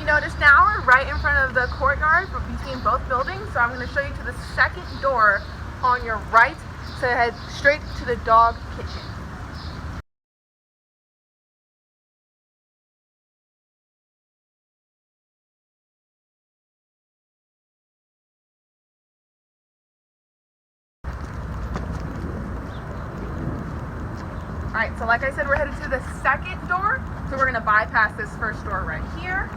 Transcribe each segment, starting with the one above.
notice now we're right in front of the courtyard between both buildings, so I'm going to show you to the second door on your right, so head straight to the dog kitchen. Alright, so like I said, we're headed to the second door, so we're going to bypass this first door right here.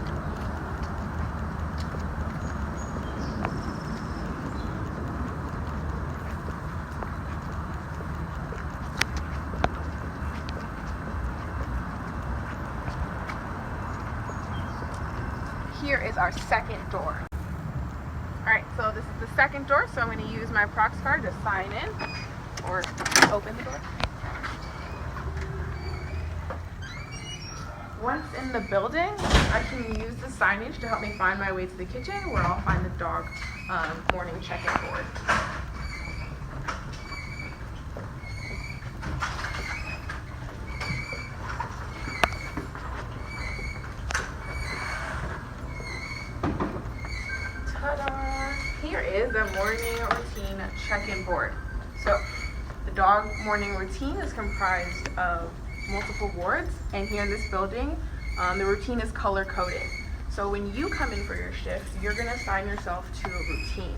Here is our second door. Alright, so this is the second door, so I'm going to use my Prox card to sign in or open the door. Once in the building, I can use the signage to help me find my way to the kitchen, where I'll find the dog morning check-in board. Ta-da! Here is the morning routine check-in board. So the dog morning routine is comprised of multiple wards, and here in this building, the routine is color coded. So when you come in for your shift, you're going to assign yourself to a routine.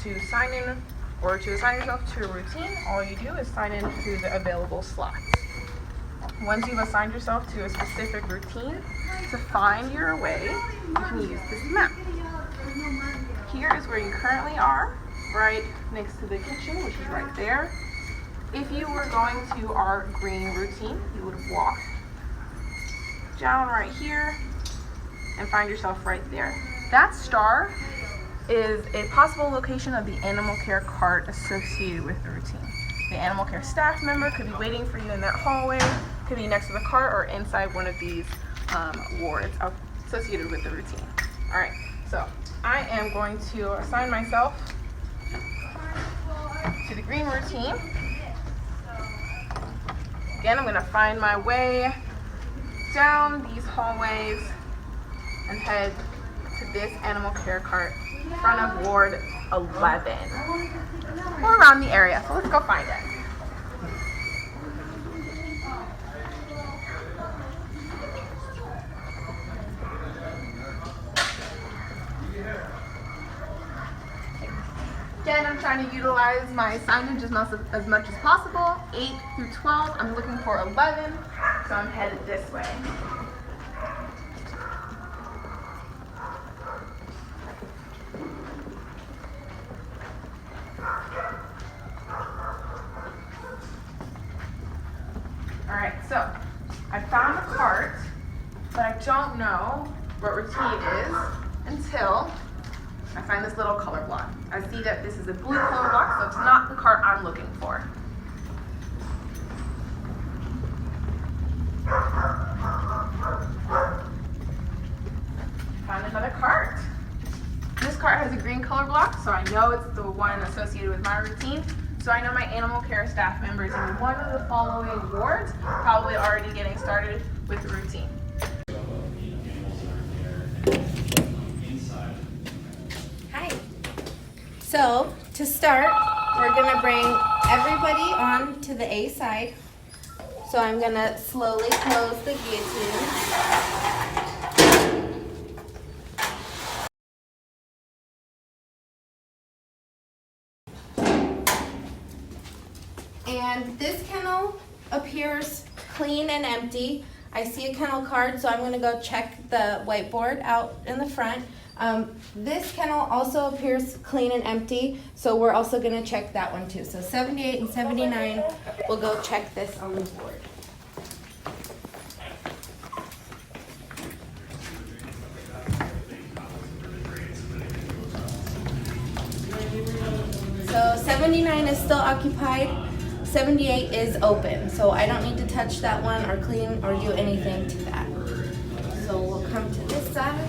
To sign in or to assign yourself to a routine, all you do is sign in through the available slots. Once you've assigned yourself to a specific routine, to find your way, you can use this map. Here is where you currently are, right next to the kitchen, which is right there. If you were going to our green routine, you would walk down right here and find yourself right there. That star is a possible location of the animal care cart associated with the routine. The animal care staff member could be waiting for you in that hallway, could be next to the cart, or inside one of these wards associated with the routine. All right, so I am going to assign myself to the green routine. Again, I'm going to find my way down these hallways and head to this animal care cart in front of Ward 11. Or around the area, so let's go find it. Again, I'm trying to utilize my signage as much as possible. 8 through 12, I'm looking for 11, so I'm headed this way. Alright, so I found the cart, but I don't know what routine it is until I find this little color block. I see that this is a blue color block, so it's not the cart I'm looking for. Found another cart. This cart has a green color block, so I know it's the one associated with my routine. So I know my animal care staff members in one of the following wards probably already getting started with the routine. So to start, we're gonna bring everybody on to the A side. So I'm gonna slowly close the guillotine. And this kennel appears clean and empty. I see a kennel card, so I'm gonna go check the whiteboard out in the front. This kennel also appears clean and empty, so we're also going to check that one too. So 78 and 79, we'll go check this on the board. So 79 is still occupied, 78 is open, so I don't need to touch that one or clean or do anything to that. So we'll come to this side.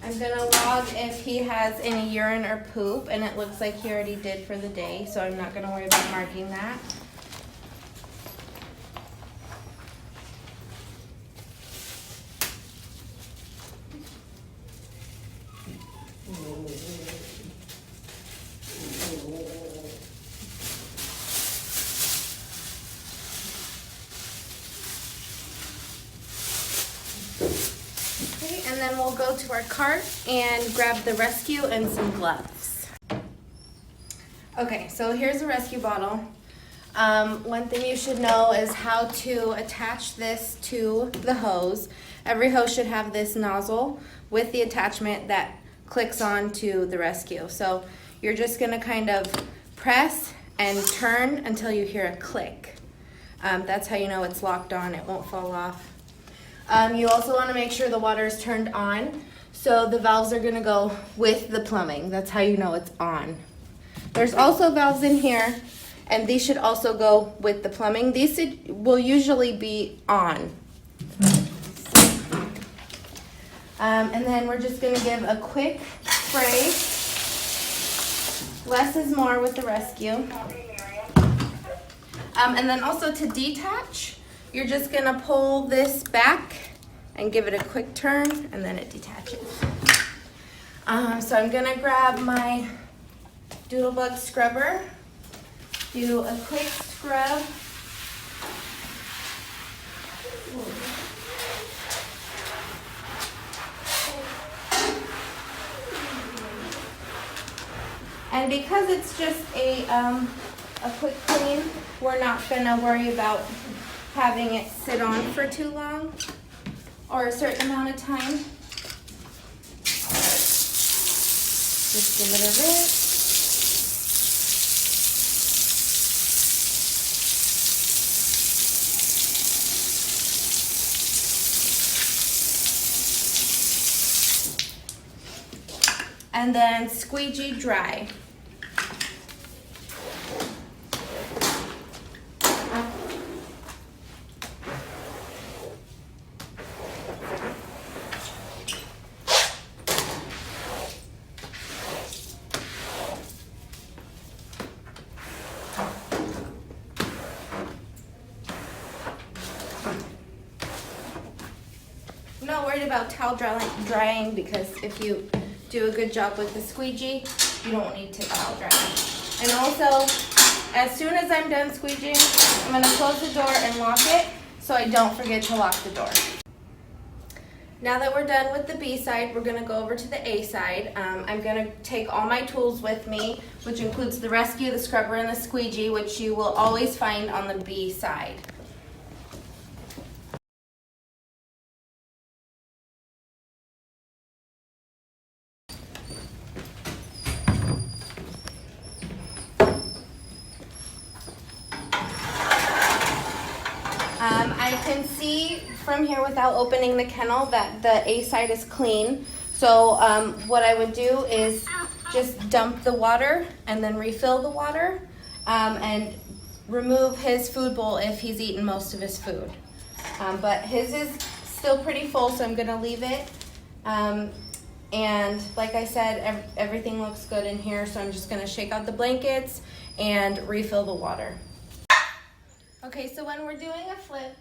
I'm gonna log if he has any urine or poop, and it looks like he already did for the day, so I'm not gonna worry about marking that. Okay, and then we'll go to our cart and grab the rescue and some gloves. Okay, so here's a rescue bottle. One thing you should know is how to attach this to the hose. Every hose should have this nozzle with the attachment that clicks on to the rescue. So you're just gonna kind of press and turn until you hear a click. That's how you know it's locked on, it won't fall off. You also wanna make sure the water is turned on. So the valves are gonna go with the plumbing. That's how you know it's on. There's also valves in here, and these should also go with the plumbing. These will usually be on. And then we're just gonna give a quick spray. Less is more with the rescue. And then also to detach, you're just gonna pull this back and give it a quick turn, and then it detaches. So I'm gonna grab my Doodlebug scrubber, do a quick scrub. And because it's just a quick clean, we're not gonna worry about having it sit on for too long or a certain amount of time. Just give it a rinse. And then squeegee dry. I'm not worried about towel drying because if you do a good job with the squeegee, you don't need to towel dry. And also, as soon as I'm done squeegeeing, I'm gonna close the door and lock it so I don't forget to lock the door. Now that we're done with the B side, we're gonna go over to the A side. I'm gonna take all my tools with me, which includes the rescue, the scrubber, and the squeegee, which you will always find on the B side. I can see from here without opening the kennel that the A side is clean. So what I would do is just dump the water and then refill the water and remove his food bowl if he's eaten most of his food. But his is still pretty full, so I'm gonna leave it. And like I said, everything looks good in here, so I'm just gonna shake out the blankets and refill the water. Okay, so when we're doing a flip,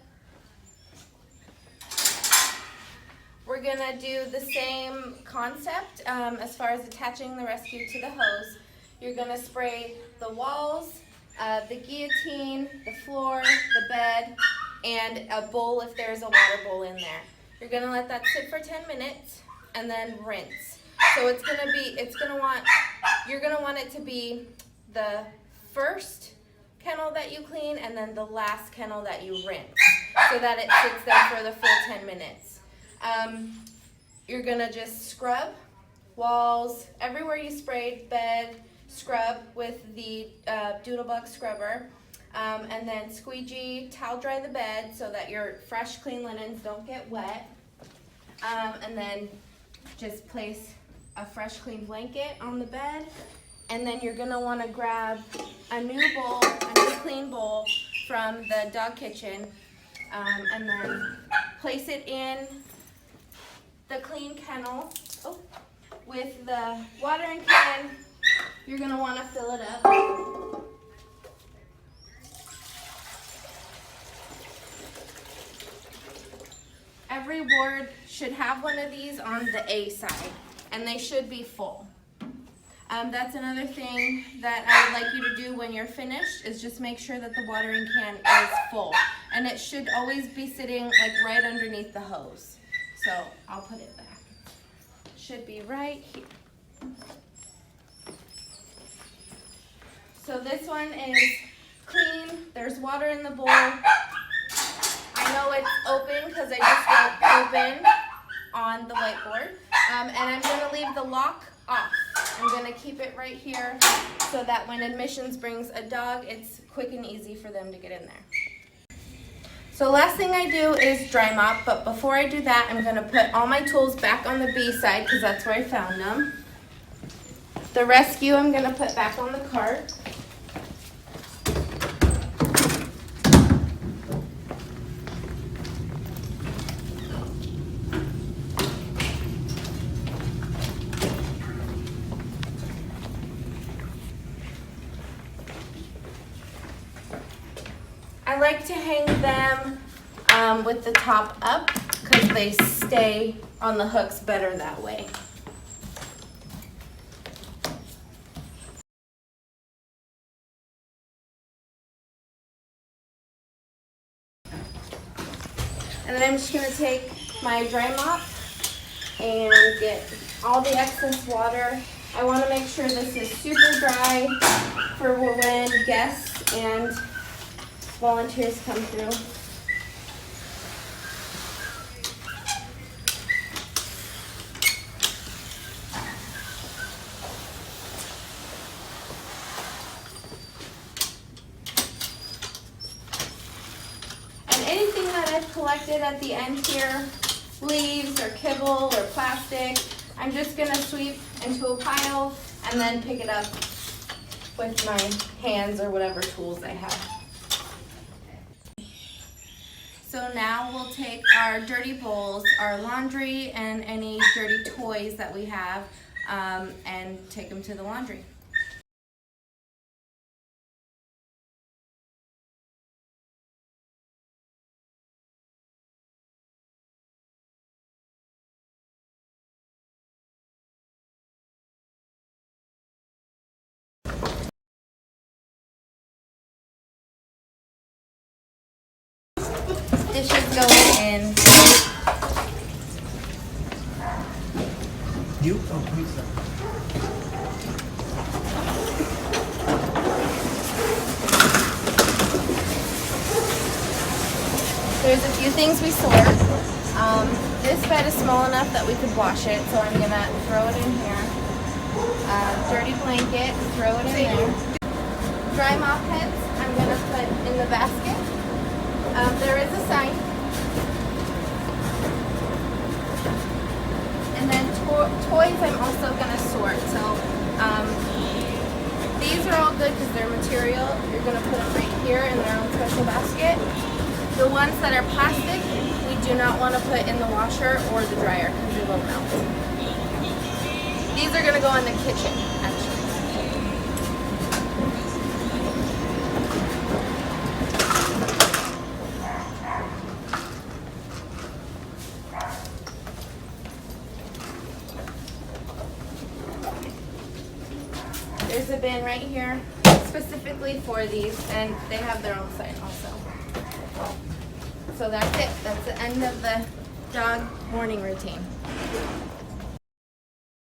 we're gonna do the same concept as far as attaching the rescue to the hose. You're gonna spray the walls, the guillotine, the floor, the bed, and a bowl if there's a water bowl in there. You're gonna let that sit for 10 minutes and then rinse. So you're gonna want it to be the first kennel that you clean and then the last kennel that you rinse so that it sits there for the full 10 minutes. You're gonna just scrub walls, everywhere you sprayed, bed, scrub with the Doodlebug scrubber, and then squeegee, towel dry the bed so that your fresh clean linens don't get wet, and then just place a fresh clean blanket on the bed. And then you're gonna wanna grab a new clean bowl from the dog kitchen, and then place it in the clean kennel with the watering can, you're gonna wanna fill it up. Every ward should have one of these on the A side, and they should be full. That's another thing that I would like you to do when you're finished, is just make sure that the watering can is full. And it should always be sitting like right underneath the hose. So I'll put it back. Should be right here. So this one is clean. There's water in the bowl. I know it's open because I just wrote open on the whiteboard. And I'm gonna leave the lock off. I'm gonna keep it right here so that when admissions brings a dog, it's quick and easy for them to get in there. So last thing I do is dry mop, but before I do that, I'm gonna put all my tools back on the B side because that's where I found them. The rescue I'm gonna put back on the cart. I like to hang them with the top up because they stay on the hooks better that way. And then I'm just going to take my dry mop and get all the excess water. I want to make sure this is super dry for when guests and volunteers come through. And anything that I've collected at the end here, leaves or kibble or plastic, I'm just gonna sweep into a pile and then pick it up with my hands or whatever tools I have. So now we'll take our dirty bowls, our laundry, and any dirty toys that we have, and take them to the laundry. Dishes going in. You? Oh, please, sir. There's a few things we sort. This bed is small enough that we could wash it, so I'm gonna throw it in here. Dirty blanket, throw it in there. Dry mop heads, I'm gonna put in the basket. There is a sign. And then toys I'm also gonna sort. So these are all good because they're material. You're gonna put them right here in their own special basket. The ones that are plastic, we do not want to put in the washer or the dryer because they will melt. These are gonna go in the kitchen, actually. There's a bin right here specifically for these, and they have their own sign also. So that's it. That's the end of the dog morning routine.